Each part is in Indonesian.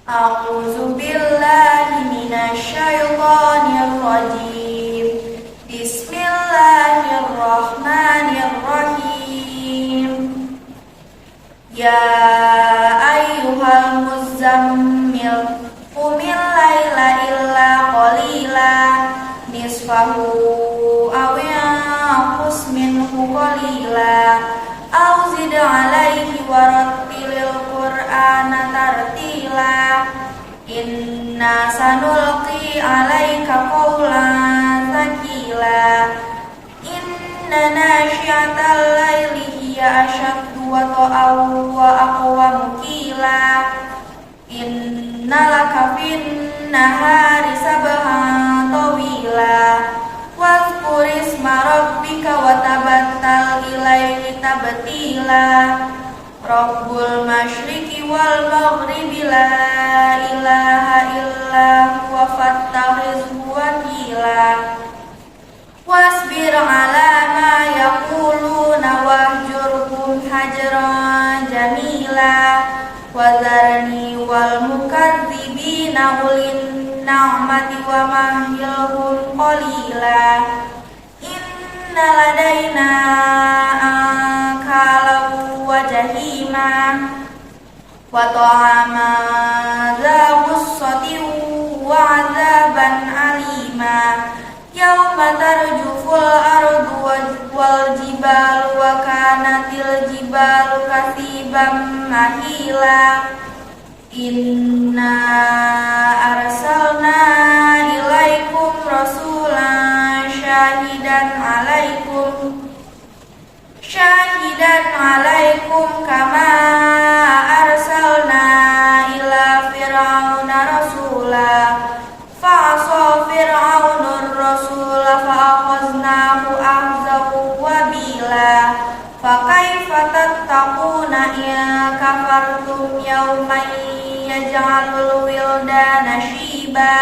A'udzu billahi minasy syaithanir rajim. Bismillahirrahmanirrahim. Ya ayyuhal muzammil qumil laila illa qalila nisfahu aw yanqus minhu qalila aw zid 'alaihi warattilil qur'ana tartila. Inna sanulqi 'alaika qawlan tsaqila. Inna nasyi'atal laili hiya ashaddu wata'an wa aqwamu qila. Inna laka fin nahari sabhan tawila. Wadhkur isma rabbika wa tabattal ilaihi tabtila. Rabbul masyriqi wal maghribi la ilaha illa huwa fattakhizhu wakila. Wasbir ala ma yaquluna wahjurhum hajran jamila. Wadharni wal mukadzibina ulin na'mati wa mahilhum qalila. Inna ladaina ankalau wa jahima wa ta'aman dza ghussatin wa 'adzaban alima. Yauma tarjuful ardu wal jibalu wa kanatil jibalu kasiban mahila. Inna arsalna ilaikum rasulan syahidan alaikum kama arsalna ila fir'auna rasula. Fa'asa fir'aunur rasula fa'akhaznahu akhzahu wabila. Fakaifa tattaquna in kafartum yawman yaj'alul wildana shiba.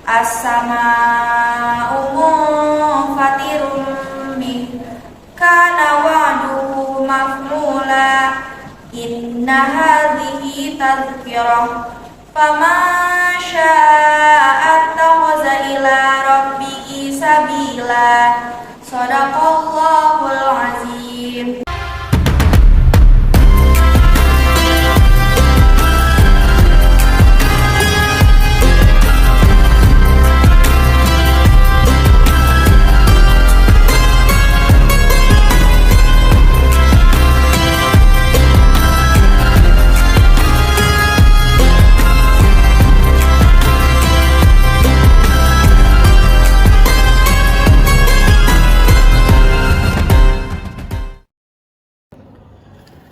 As-samaa'u munfatirun bih kana wa'duhu maf'ula. Inna hadhihi tadhkirah faman syaa'a ittakhadha ila rabbihi sabila. Shadaqallahul azim.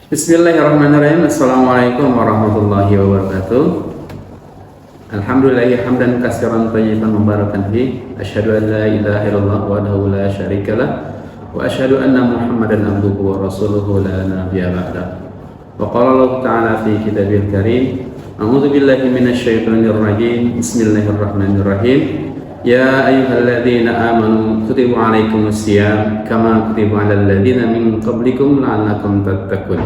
Bismillahirrahmanirrahim. Assalamualaikum warahmatullahi wabarakatuh. Alhamdulillahi hamdan katsiran thayyiban mubarakan fi. Asyhadu an la ilaha illallah wahdahu la syarikalah wa asyhadu anna Muhammadan abduhu wa rasuluhu la nabiyya ba'da. Wa qala Allah ta'ala fi kitabil karim, a'udzu billahi minasy syaithanir rajim. Bismillahirrahmanirrahim. Ya ayyuhalladzina amanu kutiba 'alaikumus syiyam kama kutiba 'alal ladzina min qablikum la'allakum tattaqun.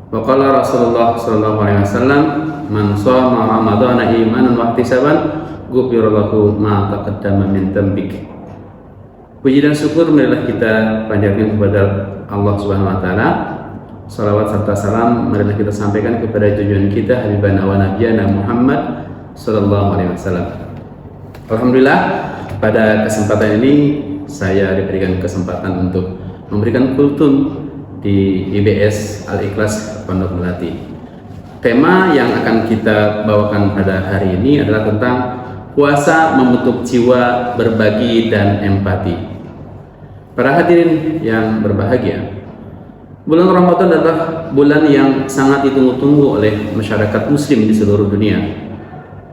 Wa qala Rasulullah sallallahu alaihi wasallam, man shoma ramadhana imanan wa ihtisaban ghufira lahu ma taqaddama min dzambik. Puji dan syukur marilah kita panjatkan kepada Allah Subhanahu wa taala. Salawat serta salam marilah kita sampaikan kepada junjungan kita habibana wa nabiyana Muhammad sallallahu alaihi wasallam. Alhamdulillah, pada kesempatan ini saya diberikan kesempatan untuk memberikan kultum di IBS Al-Ikhlas Pondok Melati. Tema yang akan kita bawakan pada hari ini adalah tentang puasa membentuk jiwa berbagi dan empati. Para hadirin yang berbahagia, bulan Ramadan adalah bulan yang sangat ditunggu-tunggu oleh masyarakat muslim di seluruh dunia.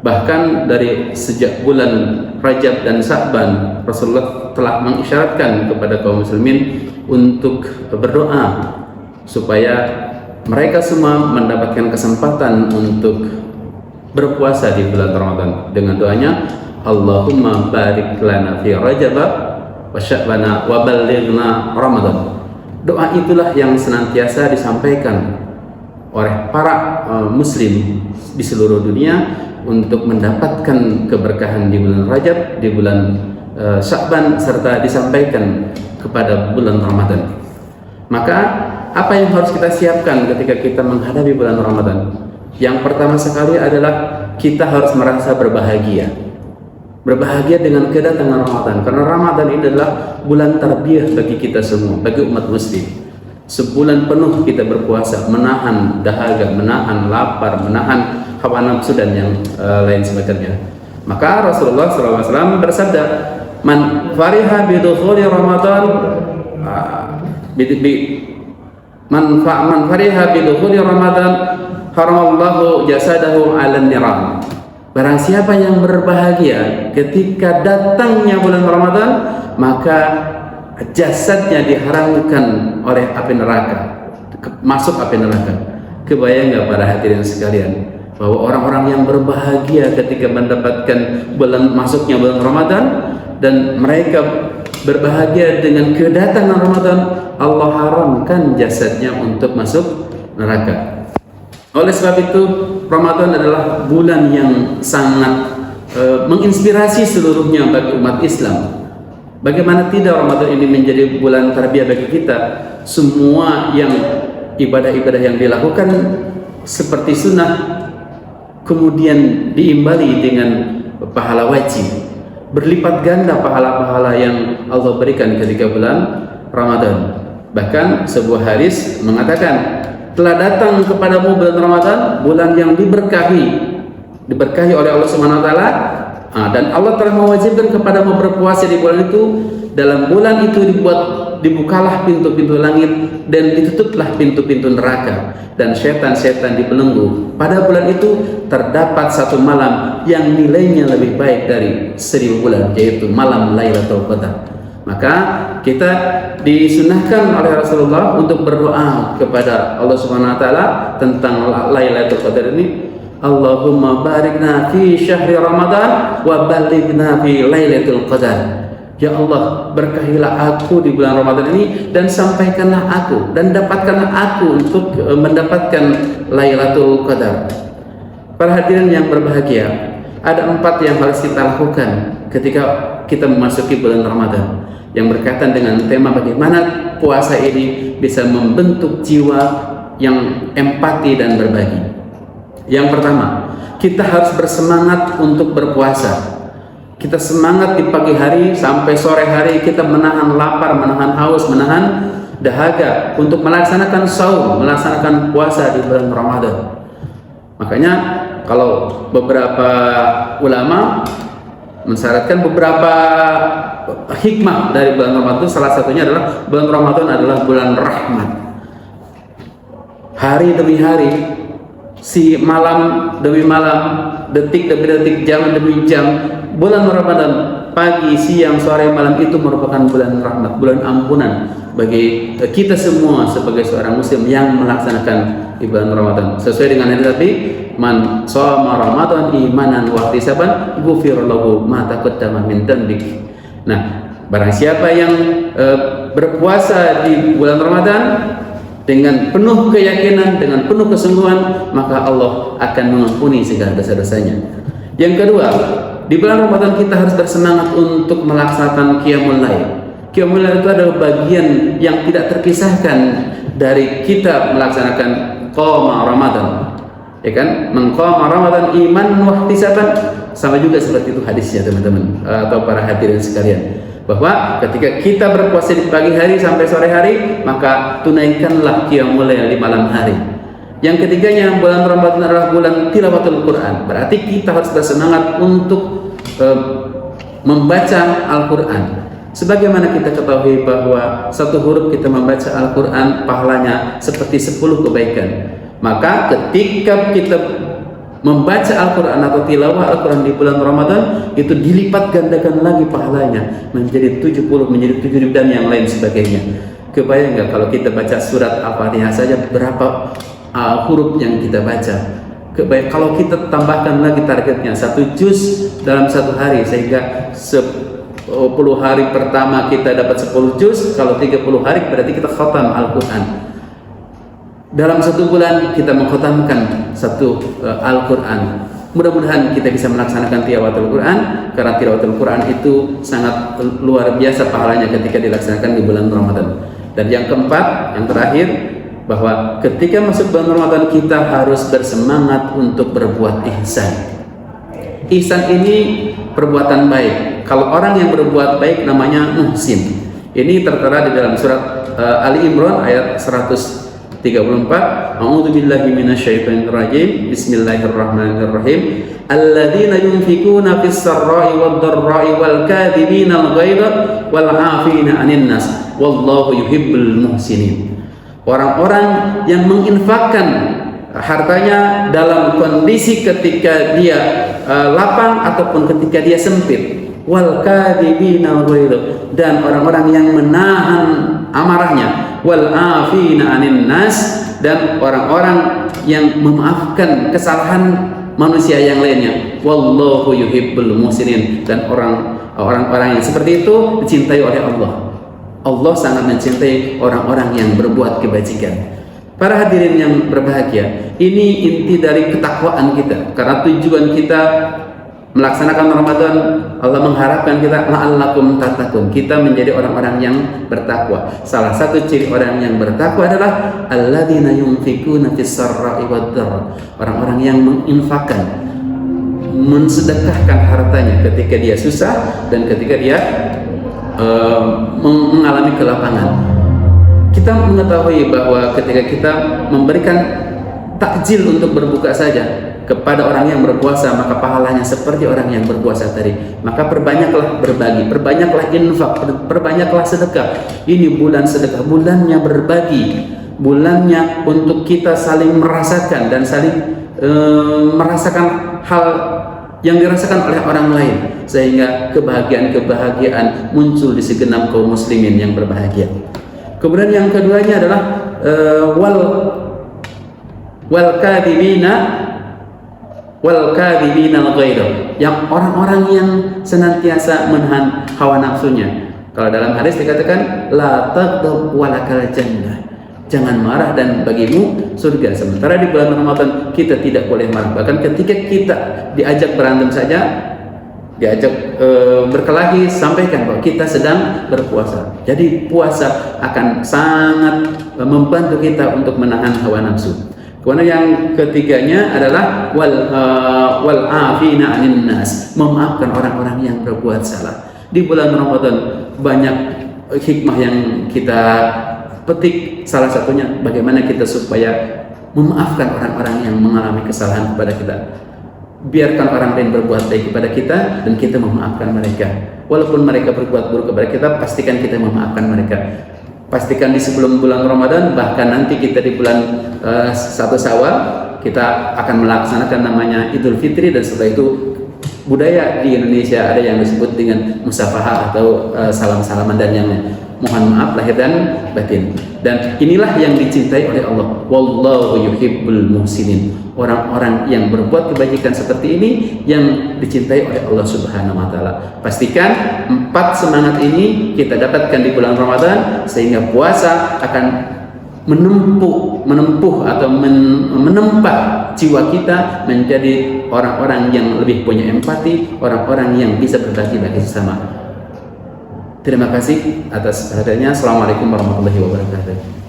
Bahkan dari sejak bulan Rajab dan Sa'ban, Rasulullah telah mengisyaratkan kepada kaum muslimin untuk berdoa supaya mereka semua mendapatkan kesempatan untuk berpuasa di bulan Ramadan dengan doanya, Allahumma barik lana fi Rajab wa Sya'bana wa ballighna Ramadan. Doa itulah yang senantiasa disampaikan oleh para muslim di seluruh dunia untuk mendapatkan keberkahan di bulan Rajab, di bulan Sya'ban, serta disampaikan kepada bulan Ramadan. Maka apa yang harus kita siapkan ketika kita menghadapi bulan Ramadan? Yang pertama sekali adalah kita harus merasa berbahagia. Berbahagia dengan kedatangan Ramadan, karena Ramadan ini adalah bulan tarbiyah bagi kita semua, bagi umat muslim. Sebulan penuh kita berpuasa, menahan dahaga, menahan lapar, menahan hawa nafsu dan yang lain sebagainya. Maka Rasulullah SAW bersabda, "Man fariha bidukhuli Ramadan, man fariha bidukhuli Ramadan, haramallahu jasadahu 'alan niran." Barang siapa yang berbahagia ketika datangnya bulan Ramadan, maka jasadnya diharamkan oleh api neraka, masuk api neraka. Kebayang nggak para hadirin sekalian, bahwa orang-orang yang berbahagia ketika mendapatkan masuknya bulan Ramadan, dan mereka berbahagia dengan kedatangan Ramadan, Allah haramkan jasadnya untuk masuk neraka. Oleh sebab itu, Ramadan adalah bulan yang sangat menginspirasi seluruhnya bagi umat Islam. Bagaimana tidak Ramadan ini menjadi bulan tarbiyah bagi kita? Semua yang ibadah-ibadah yang dilakukan seperti sunnah kemudian diimbali dengan pahala wajib, berlipat ganda pahala-pahala yang Allah berikan ketika bulan Ramadan. Bahkan sebuah hadis mengatakan, telah datang kepadamu bulan Ramadan, bulan yang diberkahi oleh Allah Subhanahu wa taala, dan Allah telah mewajibkan kepadamu berpuasa di bulan itu. Dalam bulan itu dibukalah pintu-pintu langit dan ditutuplah pintu-pintu neraka, dan setan-setan dibelenggu. Pada bulan itu terdapat satu malam yang nilainya lebih baik dari 1000 bulan, yaitu malam Lailatul Qadar. Maka kita disunahkan oleh Rasulullah untuk berdoa kepada Allah Subhanahu wa taala tentang Lailatul Qadar ini. Allahumma barikna fi syahri Ramadan wa balighna fi Lailatul Qadar. Ya Allah, berkahilah aku di bulan Ramadan ini, dan sampaikanlah aku dan dapatkanlah aku untuk mendapatkan Lailatul Qadar. Para hadirin yang berbahagia, ada 4 yang harus kita lakukan ketika kita memasuki bulan Ramadan, yang berkaitan dengan tema bagaimana puasa ini bisa membentuk jiwa yang empati dan berbagi. Yang pertama, kita harus bersemangat untuk berpuasa. Kita semangat di pagi hari sampai sore hari, kita menahan lapar, menahan haus, menahan dahaga untuk melaksanakan saum, melaksanakan puasa di bulan Ramadan. Makanya kalau beberapa ulama mensyaratkan beberapa hikmah dari bulan Ramadan, salah satunya adalah bulan Ramadan adalah bulan rahmat. Hari demi hari, si malam demi malam, detik demi detik, jam demi jam, bulan Ramadan, pagi, siang, sore, malam itu merupakan bulan rahmat, bulan ampunan bagi kita semua sebagai seorang muslim yang melaksanakan di bulan Ramadan. Sesuai dengan hadis tadi, man shoma Ramadan imanan wa ihtisaban ghufira lahu ma taqaddama min dzambik. Nah, barang siapa yang berpuasa di bulan Ramadan dengan penuh keyakinan, dengan penuh kesungguhan, maka Allah akan mengampuni segala dosa-dosanya. Yang kedua, di bulan Ramadan kita harus bersemangat untuk melaksanakan qiyamul lail. Qiyamul lail itu adalah bagian yang tidak terpisahkan dari kita melaksanakan qiyam Ramadan. Ya kan? Mengqama Ramadan iman wa ihtisaban, sama juga seperti itu hadisnya teman-teman atau para hadirin sekalian, bahwa ketika kita berpuasa di pagi hari sampai sore hari, maka tunaikanlah qiyamul lail di malam hari. Yang ketiganya, bulan Ramadan adalah bulan tilawatul Quran. Berarti kita harus bersemangat untuk membaca Al-Quran. Sebagaimana kita ketahui bahwa satu huruf kita membaca Al-Quran pahalanya seperti 10 kebaikan. Maka ketika kita membaca Al-Quran atau tilawah Al-Quran di bulan Ramadan, itu dilipat gandakan lagi pahalanya menjadi 70, menjadi 7 dan yang lain sebagainya. Kebayang nggak kalau kita baca surat Al-Fatihah saja berapa huruf yang kita baca? Kalau kita tambahkan lagi targetnya 1 juz dalam 1 hari, sehingga 10 hari pertama kita dapat 10 juz, kalau 30 hari berarti kita khatam Al-Quran. dalam satu bulan kita mengkhatamkan satu Al-Quran. Mudah-mudahan kita bisa melaksanakan tilawatul Quran, karena tilawatul Quran itu sangat luar biasa pahalanya ketika dilaksanakan di bulan Ramadan. Dan yang keempat, yang terakhir, bahwa ketika masuk bulan Ramadan kita harus bersemangat untuk berbuat ihsan. Ihsan ini perbuatan baik. Kalau orang yang berbuat baik namanya muhsin. Ini tertera di dalam surat Ali Imran ayat 134. A'udzu billahi minasyaitonir rajim. Bismillahirrahmanirrahim. Alladzina yunfikuna fis sarra'i wad dharra'i wal kadhibina al ghaidha wal 'afina 'anil nas wallahu yuhibbul muhsinin. Orang-orang yang menginfakkan hartanya dalam kondisi ketika dia lapang ataupun ketika dia sempit, wal kadhibina al ghaidha, dan orang-orang yang menahan amarahnya, wal afina 'anil nas, dan orang-orang yang memaafkan kesalahan manusia yang lainnya, wallahu yuhibbul muhsinin, dan orang-orang yang seperti itu dicintai oleh Allah. Allah sangat mencintai orang-orang yang berbuat kebajikan. Para hadirin yang berbahagia, ini inti dari ketakwaan kita, karena tujuan kita melaksanakan Ramadan, Allah mengharapkan kita la'allakum tattaqun, kita menjadi orang-orang yang bertakwa. Salah satu ciri orang yang bertakwa adalah alladzina yunfikuna fis sarra'i wad dharra, orang-orang yang menginfakkan, mensedekahkan hartanya ketika dia susah dan ketika dia mengalami kelapangan. Kita mengetahui bahwa ketika kita memberikan takjil untuk berbuka saja kepada orang yang berpuasa, maka pahalanya seperti orang yang berpuasa tadi. Maka perbanyaklah berbagi, perbanyaklah infak, perbanyaklah sedekah. Ini bulan sedekah, bulannya berbagi, bulannya untuk kita saling merasakan dan saling merasakan hal yang dirasakan oleh orang lain, sehingga kebahagiaan-kebahagiaan muncul di segenap kaum muslimin yang berbahagia. Kemudian yang keduanya adalah wal kadhibina al-ghaidha, yang orang-orang yang senantiasa menahan hawa nafsunya. Kalau dalam hadis dikatakan la taghdab walakal jannah, jangan marah dan bagimu surga. Sementara di bulan Ramadan kita tidak boleh marah. Bahkan ketika kita diajak berantem saja, diajak berkelahi, sampaikan bahwa kita sedang berpuasa. Jadi puasa akan sangat membantu kita untuk menahan hawa nafsu. Kemudian yang ketiganya adalah wal afina 'anil nas, memaafkan orang-orang yang berbuat salah. Di bulan Ramadan banyak hikmah yang kita petik, salah satunya bagaimana kita supaya memaafkan orang-orang yang mengalami kesalahan kepada kita. Biarkan orang lain berbuat baik kepada kita dan kita memaafkan mereka. Walaupun mereka berbuat buruk kepada kita, pastikan kita memaafkan mereka. Pastikan di sebelum bulan Ramadan, bahkan nanti kita di bulan 1 Syawal kita akan melaksanakan namanya Idul Fitri, dan setelah itu budaya di Indonesia ada yang disebut dengan musafahah atau salam-salaman dan yang lain. Mohon maaf lahir dan batin. Dan inilah yang dicintai oleh Allah. Wallahu yuhibbul muhsinin. Orang-orang yang berbuat kebajikan seperti ini yang dicintai oleh Allah Subhanahu wa taala. Pastikan 4 semangat ini kita dapatkan di bulan Ramadan, sehingga puasa akan menempuh atau menempa jiwa kita menjadi orang-orang yang lebih punya empati, orang-orang yang bisa berbagi bagi sesama. Terima kasih atas perhatiannya. Assalamualaikum warahmatullahi wabarakatuh.